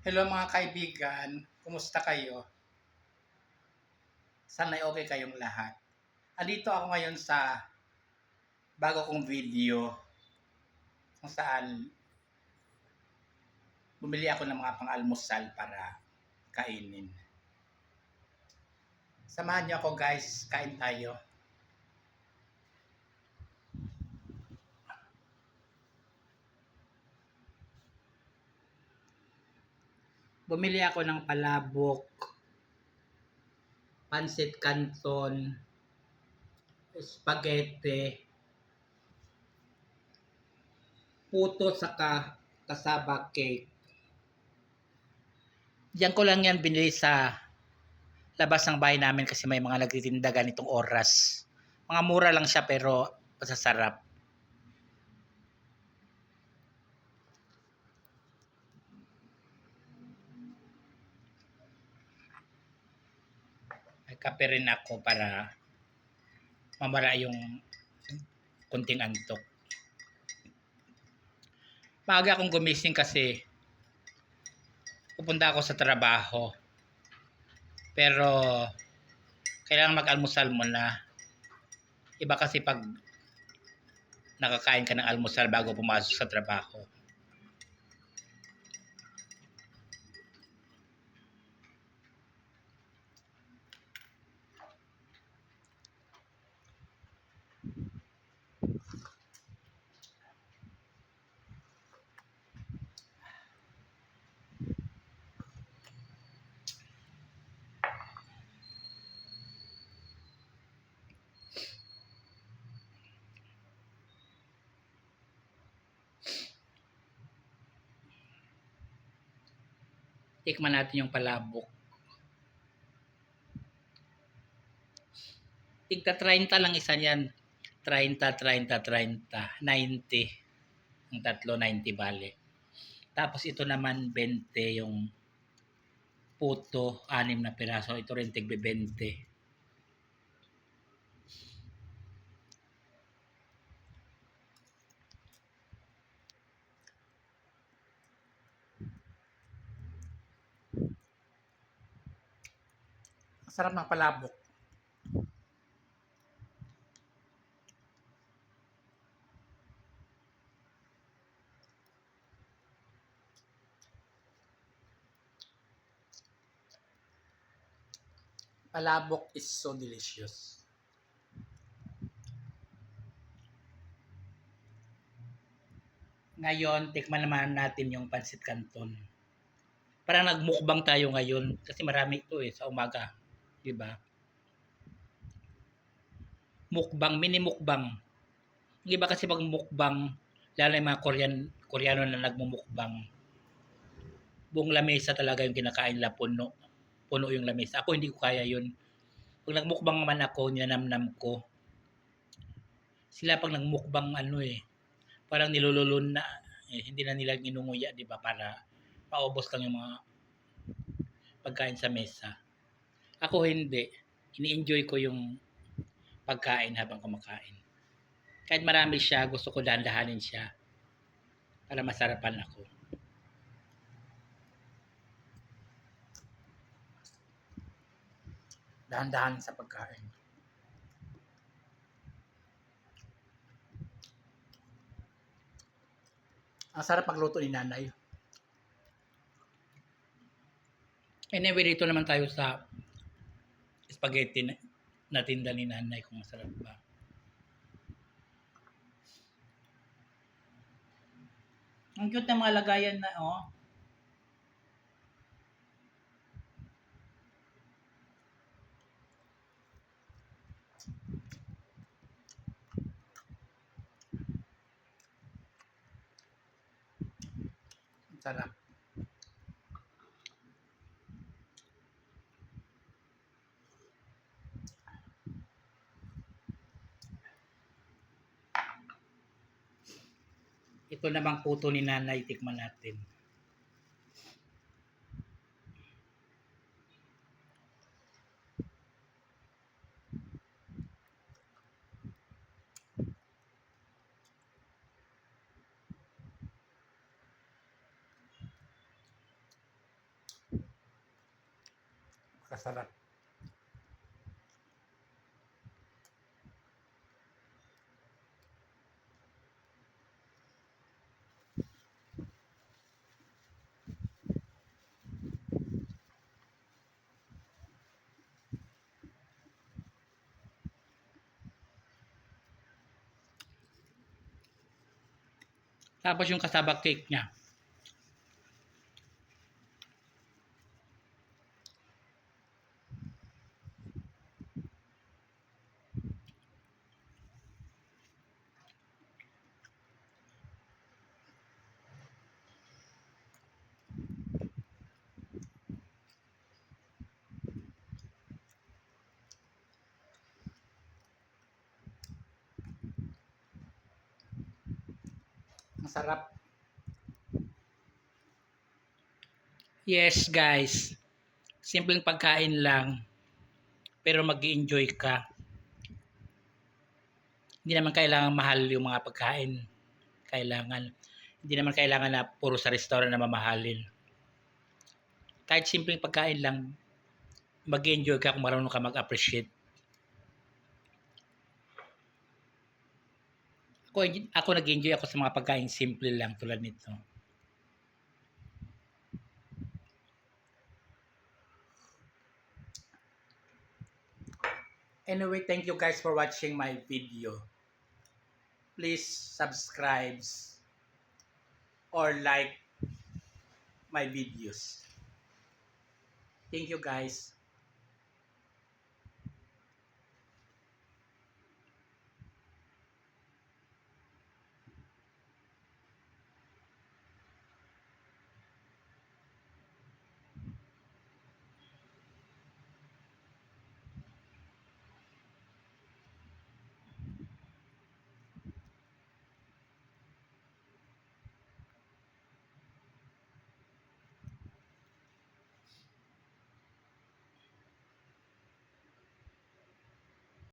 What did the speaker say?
Hello mga kaibigan, kumusta kayo? Sana'y okay kayong lahat. Andito ako ngayon sa bago kong video kung saan bumili ako ng mga pang-almusal para kainin. Samahan niyo ako guys, kain tayo. Bumili ako ng palabok, pansit canton, spaghetti, puto saka kasaba cake. Diyan ko lang yan binili sa labas ng bahay namin kasi may mga nagtitinda ganitong oras. Mga mura lang siya pero masasarap. May kape rin ako para mamara yung kunting antok. Maaga akong gumising kasi pupunta ako sa trabaho. Pero kailangan mag-almusal muna. Iba kasi pag nakakain ka ng almusal bago pumasok sa trabaho. Tikman natin yung palabok. Tigta 30 lang isa niyan. 30, 30, 30, 90. Ang tatlo 90 bale. Tapos ito naman 20 yung puto, 6 na piraso. Ito rin tigbe 20. Sarap ng palabok. Palabok is so delicious. Ngayon, tikman naman natin yung pansit canton. Parang nagmukbang tayo ngayon kasi marami ito sa umaga, 'di ba? Mukbang, mini mukbang. Hindi ba kasi pag mukbang, lalo yung mga Koreano na nagmumukbang, buong lamesa talaga yung kinakain nila, puno. Puno yung lamesa. Ako hindi ko kaya yun. Pag nagmukbang naman ako, ninanamnam ko. Sila pag nagmukbang parang nilululun na, hindi na nila ginunguya, di ba, para maubos lang yung mga pagkain sa mesa. Ako hindi. Ini-enjoy ko yung pagkain habang kumakain. Kahit marami siya, gusto ko dahan-dahanin siya para masarapan ako. Dahan-dahan sa pagkain. Ang sarap magluto ni nanay. Anyway, dito naman tayo sa spaghetti na tinda ni nanay kung masarap ba. Ang cute ng mga lagayan na, Ang sarap. Ito namang puto ni nanay, tikman natin. Kasarap. Tapos yung kasaba cake niya. Masarap. Yes, guys. Simpleng pagkain lang, pero mag-enjoy ka. Hindi naman kailangan mahal yung mga pagkain. Hindi naman kailangan na puro sa restaurant na mamahalin. Kahit simpleng pagkain lang, mag-enjoy ka kung marunong ka mag-appreciate. Ako nag-enjoy ako sa mga pagkain simple lang tulad nito. Anyway, thank you guys for watching my video. Please subscribe or like my videos. Thank you guys.